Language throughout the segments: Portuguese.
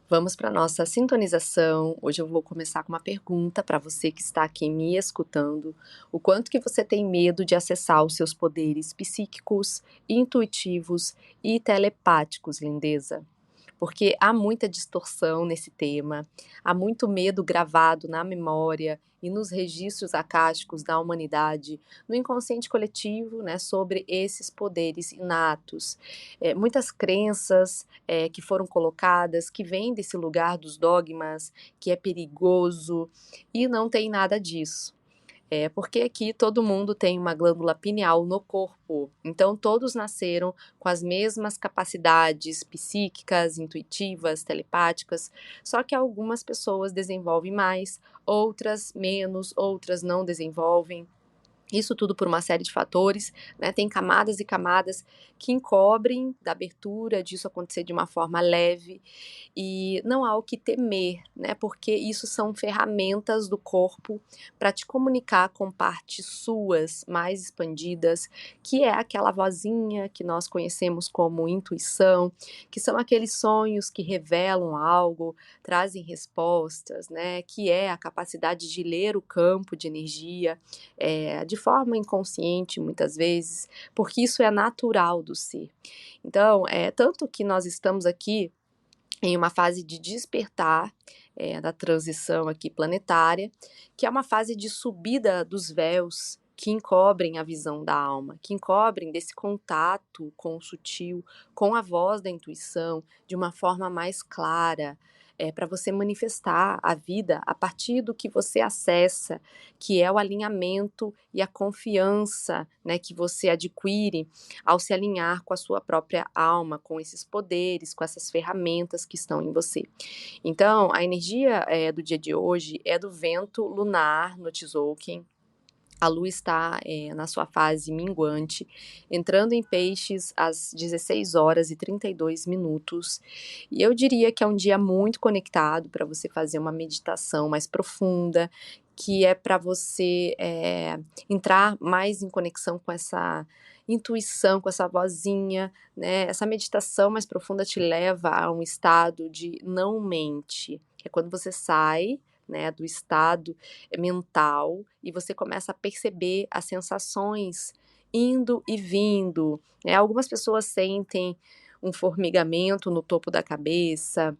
Vamos para nossa sintonização. Hoje eu vou começar com uma pergunta para você que está aqui me escutando. O quanto que você tem medo de acessar os seus poderes psíquicos, intuitivos e telepáticos, lindeza? Porque há muita distorção nesse tema, há muito medo gravado na memória e nos registros acásticos da humanidade, no inconsciente coletivo, né, sobre esses poderes inatos. Muitas crenças que foram colocadas, que vêm desse lugar dos dogmas, que é perigoso, e não tem nada disso. Porque aqui todo mundo tem uma glândula pineal no corpo, então todos nasceram com as mesmas capacidades psíquicas, intuitivas, telepáticas, só que algumas pessoas desenvolvem mais, outras menos, outras não desenvolvem. Isso tudo por uma série de fatores, né? Tem camadas e camadas que encobrem da abertura disso acontecer de uma forma leve e não há o que temer, né? Porque isso são ferramentas do corpo para te comunicar com partes suas mais expandidas, que é aquela vozinha que nós conhecemos como intuição, que são aqueles sonhos que revelam algo, trazem respostas, né? Que é a capacidade de ler o campo de energia de forma inconsciente, muitas vezes, porque isso é natural do ser. Então, tanto que nós estamos aqui em uma fase de despertar da transição aqui planetária, que é uma fase de subida dos véus que encobrem a visão da alma, que encobrem desse contato com o sutil, com a voz da intuição, de uma forma mais clara, para você manifestar a vida a partir do que você acessa, que é o alinhamento e a confiança, né, que você adquire ao se alinhar com a sua própria alma, com esses poderes, com essas ferramentas que estão em você. Então, a energia do dia de hoje é do vento lunar no Tzolk'in. A lua está na sua fase minguante, entrando em peixes às 16 horas e 32 minutos. E eu diria que é um dia muito conectado para você fazer uma meditação mais profunda, que é para você entrar mais em conexão com essa intuição, com essa vozinha, né? Essa meditação mais profunda te leva a um estado de não mente, que é quando você sai, né, do estado mental e você começa a perceber as sensações indo e vindo, né? Algumas pessoas sentem um formigamento no topo da cabeça,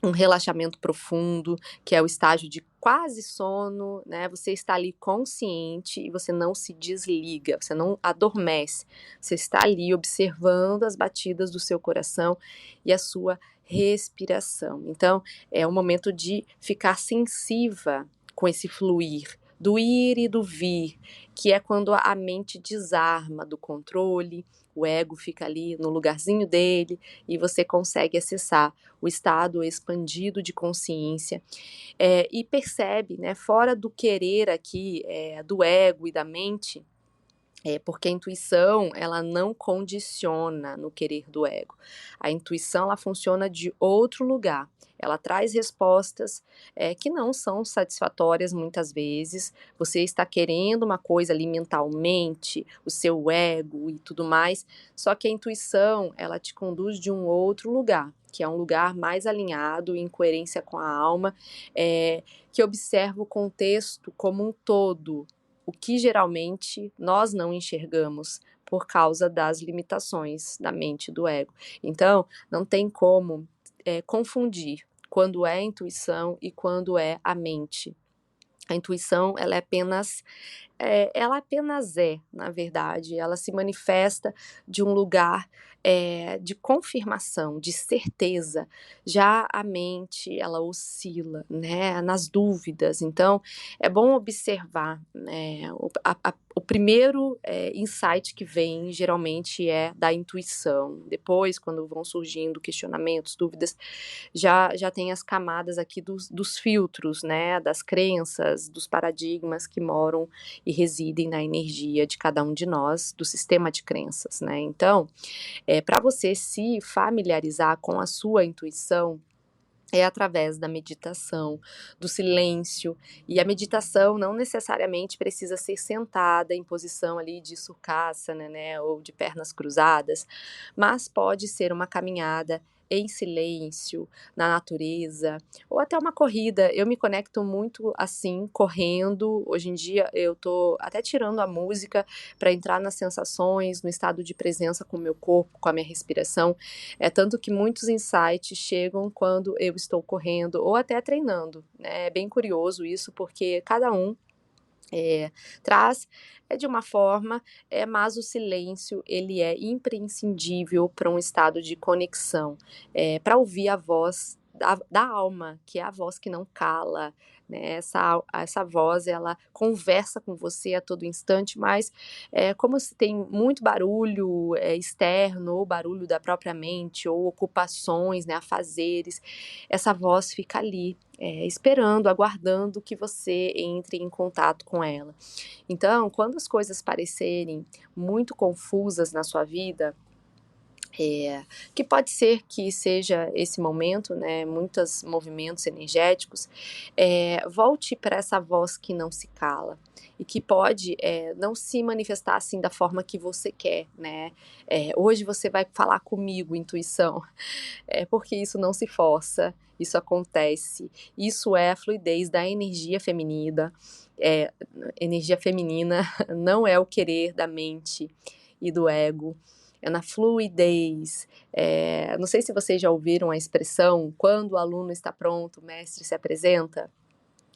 um relaxamento profundo, que é o estágio de quase sono, né? Você está ali consciente e você não se desliga, você não adormece. Você está ali observando as batidas do seu coração e a sua respiração. Então, é um momento de ficar sensível com esse fluir, do ir e do vir, que é quando a mente desarma do controle, o ego fica ali no lugarzinho dele e você consegue acessar o estado expandido de consciência e percebe, né, fora do querer aqui, do ego e da mente, porque a intuição, ela não condiciona no querer do ego. A intuição, ela funciona de outro lugar. Ela traz respostas que não são satisfatórias muitas vezes. Você está querendo uma coisa ali mentalmente, o seu ego e tudo mais, só que a intuição, ela te conduz de um outro lugar, que é um lugar mais alinhado, em coerência com a alma, que observa o contexto como um todo, o que geralmente nós não enxergamos por causa das limitações da mente e do ego. Então, não tem como confundir quando é a intuição e quando é a mente. A intuição, ela apenas é, na verdade, ela se manifesta de um lugar de confirmação, de certeza. Já a mente, ela oscila, né, nas dúvidas. Então, é bom observar, né, o primeiro insight que vem, geralmente, é da intuição. Depois, quando vão surgindo questionamentos, dúvidas, já tem as camadas aqui dos filtros, né, das crenças, dos paradigmas que moram e residem na energia de cada um de nós, do sistema de crenças, né? Então, para você se familiarizar com a sua intuição, é através da meditação, do silêncio, e a meditação não necessariamente precisa ser sentada em posição ali de sukhasana, né, ou de pernas cruzadas, mas pode ser uma caminhada em silêncio, na natureza, ou até uma corrida. Eu me conecto muito assim, correndo. Hoje em dia eu tô até tirando a música para entrar nas sensações, no estado de presença com o meu corpo, com a minha respiração. É tanto que muitos insights chegam quando eu estou correndo ou até treinando, né? É bem curioso isso, porque cada um traz de uma forma, mas o silêncio ele é imprescindível para um estado de conexão, para ouvir a voz da alma, que é a voz que não cala, né? Essa voz ela conversa com você a todo instante, mas como se tem muito barulho externo, ou barulho da própria mente, ou ocupações, né, afazeres, essa voz fica ali, esperando, aguardando que você entre em contato com ela. Então, quando as coisas parecerem muito confusas na sua vida, que pode ser que seja esse momento, né, muitos movimentos energéticos, volte para essa voz que não se cala e que pode não se manifestar assim da forma que você quer, né? Hoje você vai falar comigo, intuição, porque isso não se força, isso acontece. Isso é a fluidez da energia feminina. Energia feminina não é o querer da mente e do ego, é na fluidez. Não sei se vocês já ouviram a expressão, quando o aluno está pronto, o mestre se apresenta.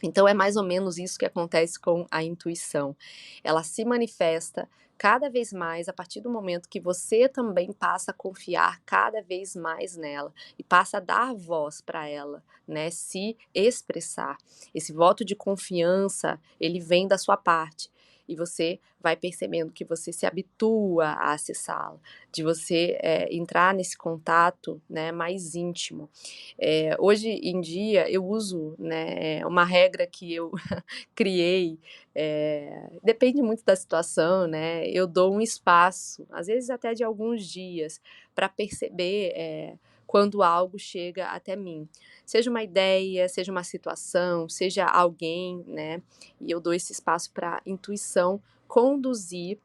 Então é mais ou menos isso que acontece com a intuição. Ela se manifesta cada vez mais a partir do momento que você também passa a confiar cada vez mais nela e passa a dar voz para ela, né, se expressar. Esse voto de confiança, ele vem da sua parte. E você vai percebendo que você se habitua a acessá-la, de você entrar nesse contato, né, mais íntimo. Hoje em dia eu uso, né, uma regra que eu criei, depende muito da situação, né, eu dou um espaço, às vezes até de alguns dias, para perceber quando algo chega até mim. Seja uma ideia, seja uma situação, seja alguém, né, e eu dou esse espaço para a intuição conduzir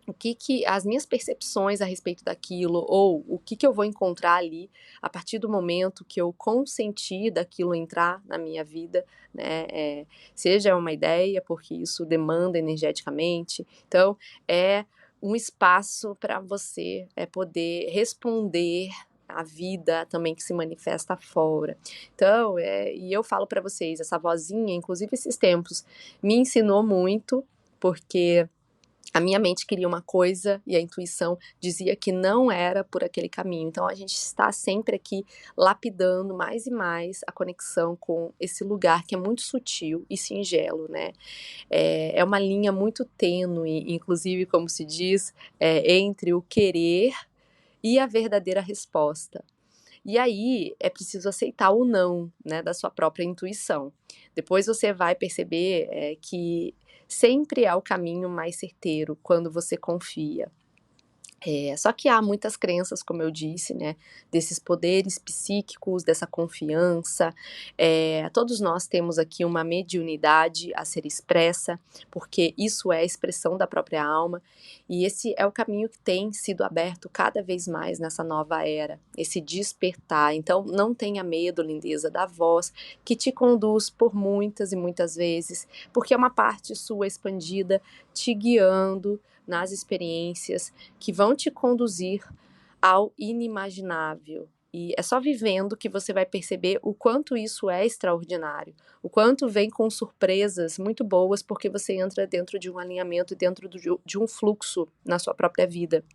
o que as minhas percepções a respeito daquilo, ou o que eu vou encontrar ali a partir do momento que eu consentir daquilo entrar na minha vida, né? Seja uma ideia, porque isso demanda energeticamente. Então, é um espaço para você poder responder a vida também que se manifesta fora. Então, e eu falo para vocês, essa vozinha, inclusive esses tempos, me ensinou muito, porque a minha mente queria uma coisa e a intuição dizia que não era por aquele caminho. Então a gente está sempre aqui lapidando mais e mais a conexão com esse lugar que é muito sutil e singelo, né? É uma linha muito tênue, inclusive, como se diz, entre o querer e a verdadeira resposta. E aí é preciso aceitar o não, né, da sua própria intuição. Depois você vai perceber que sempre é o caminho mais certeiro quando você confia. Só que há muitas crenças, como eu disse, né, desses poderes psíquicos, dessa confiança. Todos nós temos aqui uma mediunidade a ser expressa, porque isso é a expressão da própria alma, e esse é o caminho que tem sido aberto cada vez mais nessa nova era, esse despertar. Então, não tenha medo, lindeza, da voz que te conduz por muitas e muitas vezes, porque é uma parte sua expandida te guiando nas experiências que vão te conduzir ao inimaginável. E é só vivendo que você vai perceber o quanto isso é extraordinário, o quanto vem com surpresas muito boas, porque você entra dentro de um alinhamento, dentro de um fluxo na sua própria vida.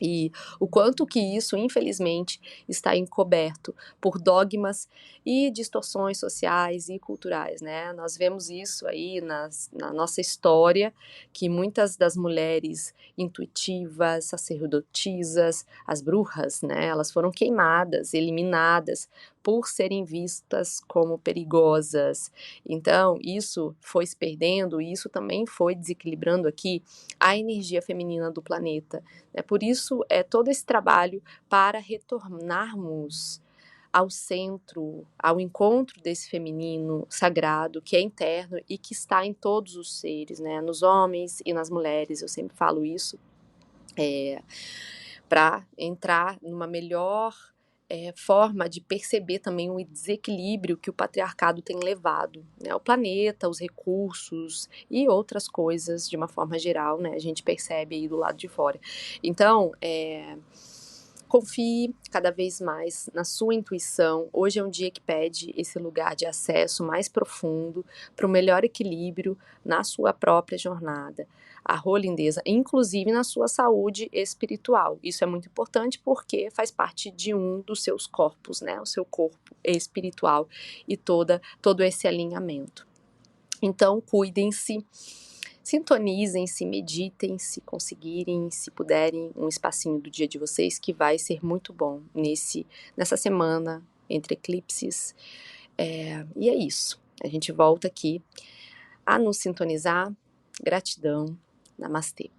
E o quanto que isso, infelizmente, está encoberto por dogmas e distorções sociais e culturais, né? Nós vemos isso aí na nossa história, que muitas das mulheres intuitivas, sacerdotisas, as bruxas, né? Elas foram queimadas, eliminadas por serem vistas como perigosas. Então, isso foi se perdendo e isso também foi desequilibrando aqui a energia feminina do planeta. Por isso, todo esse trabalho para retornarmos ao centro, ao encontro desse feminino sagrado que é interno e que está em todos os seres, né? Nos homens e nas mulheres, eu sempre falo isso, para entrar numa melhor forma de perceber também o desequilíbrio que o patriarcado tem levado, né, o planeta, os recursos e outras coisas de uma forma geral, né, a gente percebe aí do lado de fora. Então, confie cada vez mais na sua intuição. Hoje é um dia que pede esse lugar de acesso mais profundo para o melhor equilíbrio na sua própria jornada, a lindeza, inclusive na sua saúde espiritual. Isso é muito importante porque faz parte de um dos seus corpos, né? O seu corpo espiritual e todo esse alinhamento. Então, cuidem-se, sintonizem-se, meditem, se conseguirem, se puderem, um espacinho do dia de vocês, que vai ser muito bom nessa semana, entre eclipses. E é isso. A gente volta aqui a nos sintonizar. Gratidão. Namastê.